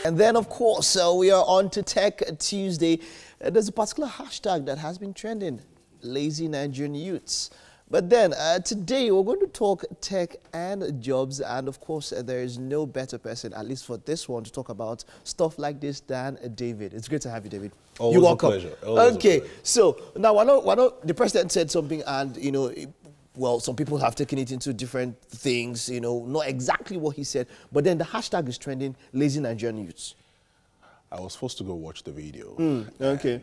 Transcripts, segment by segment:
And then, of course, we are on to Tech Tuesday. There's a particular hashtag that has been trending, lazy Nigerian youths. But then, today, we're going to talk tech and jobs. And, of course, there is no better person, at least for this one, to talk about stuff like this than David. It's great to have you, David. Always You're welcome. a pleasure. Always okay, a pleasure. So now I know the president said something, and, you know, well, some people have taken it into different things, you know, not exactly what he said. But then the hashtag is trending, lazy Nigerian youths. I was forced to go watch the video. Okay.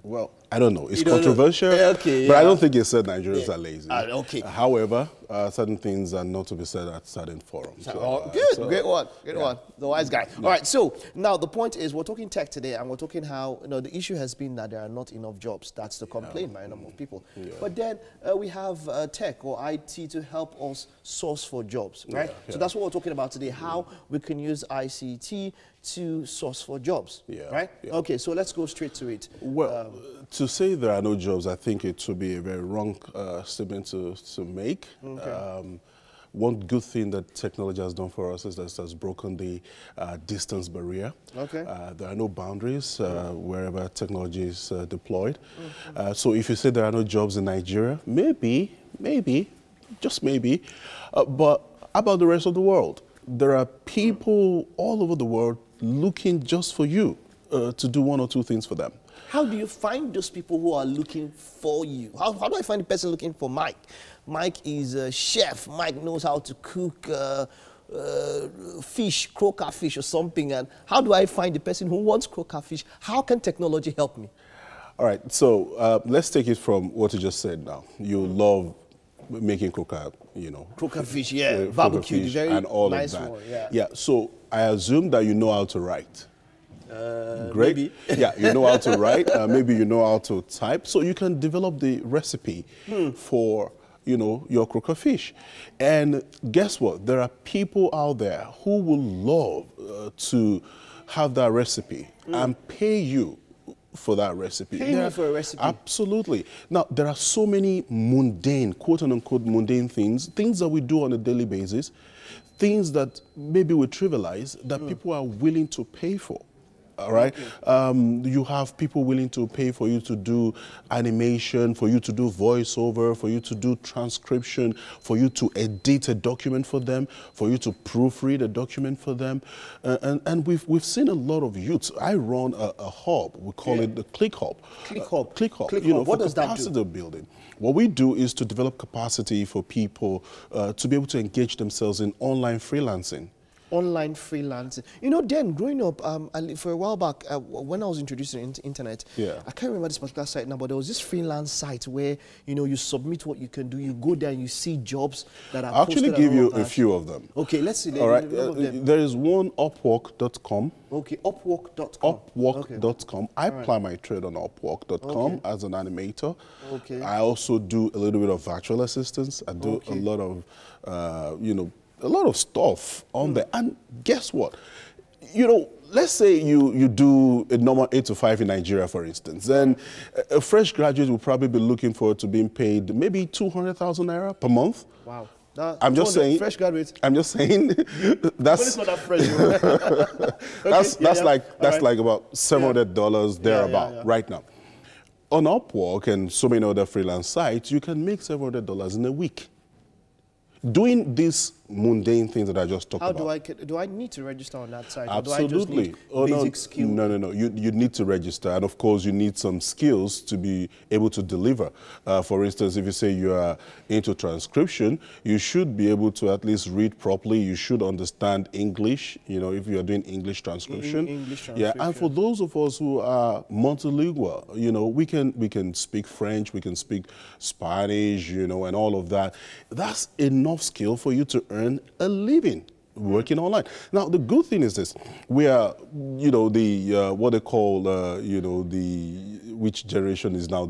Well, I don't know. It's You don't know. controversial, Okay, but I yeah. don't think it said Nigerians are lazy. Okay. However, certain things are not to be said at certain forums. Good, great one, great one. The wise guy. All right, so now the point is we're talking tech today, and we're talking how, you know, the issue has been that there are not enough jobs. That's the complaint by a number of people. But then we have tech or IT to help us source for jobs, right? So that's what we're talking about today, how we can use ICT to source for jobs, right? Okay, so let's go straight to it. Well, to say there are no jobs, I think it would be a very wrong statement to make. Okay. One good thing that technology has done for us is that it has broken the distance barrier. Okay. There are no boundaries wherever technology is deployed. So if you say there are no jobs in Nigeria, maybe, just maybe, but how about the rest of the world? There are people all over the world looking just for you to do one or two things for them. How do you find those people who are looking for you? How do I find the person looking for Mike? Mike is a chef. Mike knows how to cook fish, croaker fish or something. And how do I find the person who wants croaker fish? How can technology help me? All right, so let's take it from what you just said now. You love making croaker, you know. Croaker fish, yeah. Barbecue, very and all nice of that. one, yeah. Yeah, so I assume that you know how to write. Great. Maybe. Yeah, you know how to write. Maybe you know how to type. So you can develop the recipe for, you know, your croaker fish. And guess what? There are people out there who will love to have that recipe and pay you for that recipe. Pay me for a recipe. Absolutely. Now, there are so many mundane, quote-unquote mundane things that we do on a daily basis, things that maybe we trivialize, that people are willing to pay for. All right. Okay. You have people willing to pay for you to do animation, for you to do voiceover, for you to do transcription, for you to edit a document for them, for you to proofread a document for them. And we've seen a lot of youths. I run a hub. We call it the Click Hub. Click Hub. Click Hub. Click you know, Hub. What does that do? Capacity building. What we do is to develop capacity for people to be able to engage themselves in online freelancing. Online freelancing. You know, then growing up, for a while back, when I was introduced to the internet, I can't remember this particular site now, but there was this freelance site where, you know, you submit what you can do, you go there and you see jobs that are I'll actually posted give you a few of them. Okay, let's see. All right, there is one Upwork.com. Okay, Upwork.com. Upwork.com. I apply my trade on Upwork.com as an animator. Okay. I also do a little bit of virtual assistance. I do a lot of, you know, a lot of stuff on there. And guess what? You know, let's say you do a normal 8 to 5 in Nigeria, for instance. Then a fresh graduate will probably be looking forward to being paid maybe 200,000 naira per month. Wow. I'm just saying. Fresh graduates. I'm just saying. That's not that fresh. That's like about $700 thereabout right now. On Upwork and so many other freelance sites, you can make $700 in a week. Doing these mundane things that I just talked about. Do I need to register on that site? Absolutely. Or do I just need basic skills? No. You need to register. And of course, you need some skills to be able to deliver. For instance, if you say you are into transcription, you should be able to at least read properly. You should understand English, you know, if you are doing English transcription. Yeah, and for those of us who are multilingual, you know, we can speak French, we can speak Spanish, you know, and all of that. That's enough skill for you to earn a living working online. Now, the good thing is this: we are, you know, the what they call, you know, which generation is now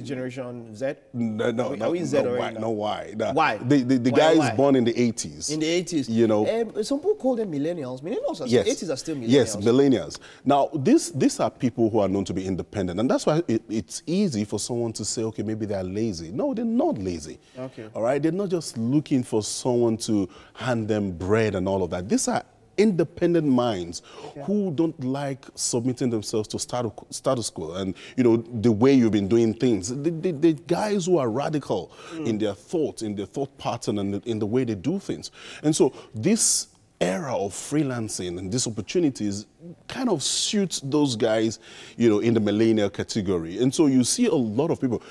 Generation Z? No, are we in Z already? No, why? Why? The guy is born in the 80s. In the 80s. You know. Some people call them millennials. Millennials are yes. 80s are still millennials. Yes, millennials. Now, these are people who are known to be independent. And that's why it's easy for someone to say, okay, maybe they're lazy. No, they're not lazy. Okay. All right? They're not just looking for someone to hand them bread and all of that. These are independent minds who don't like submitting themselves to status quo and, you know, the way you've been doing things. The guys who are radical in their thoughts, in their thought pattern, and in the way they do things. And so this era of freelancing and these opportunities kind of suits those guys, you know, in the millennial category. And so you see a lot of people.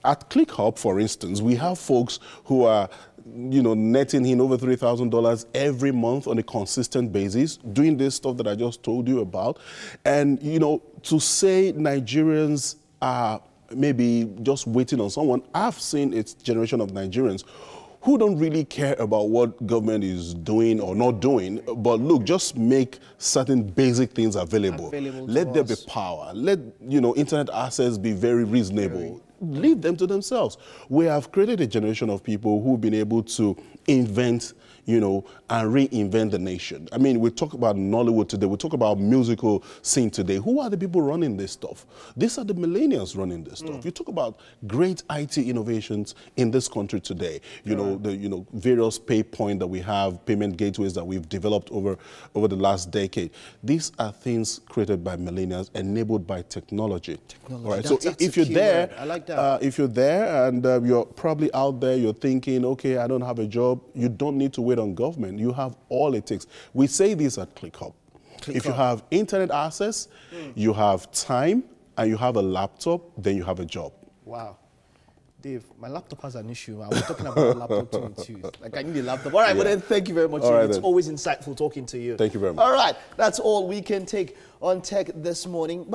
At ClickHub, for instance, we have folks who are, you know, netting in over $3,000 every month on a consistent basis, doing this stuff that I just told you about. And, you know, to say Nigerians are maybe just waiting on someone, I've seen a generation of Nigerians who don't really care about what government is doing or not doing, but look, just make certain basic things available. Let there be power. Let, you know, internet access be very reasonable. Leave them to themselves. We have created a generation of people who've been able to invent, you know, and reinvent the nation. I mean, we talk about Nollywood today, we talk about musical scene today. Who are the people running this stuff? These are the millennials running this stuff. You talk about great IT innovations in this country today. You know, the various pay points that we have, payment gateways that we've developed over the last decade. These are things created by millennials, enabled by technology. All right. So if you're there, I like that. if you're there and you're probably out there, you're thinking, okay, I don't have a job, you don't need to wait on government. You have all it takes. We say this at ClickHub. If you have internet access, you have time, and you have a laptop, then you have a job. Wow. Dave, my laptop has an issue. I was talking about a laptop too. Like, I need a laptop. All right, but then thank you very much. It's always insightful talking to you. Thank you very much. All right, that's all we can take on tech this morning.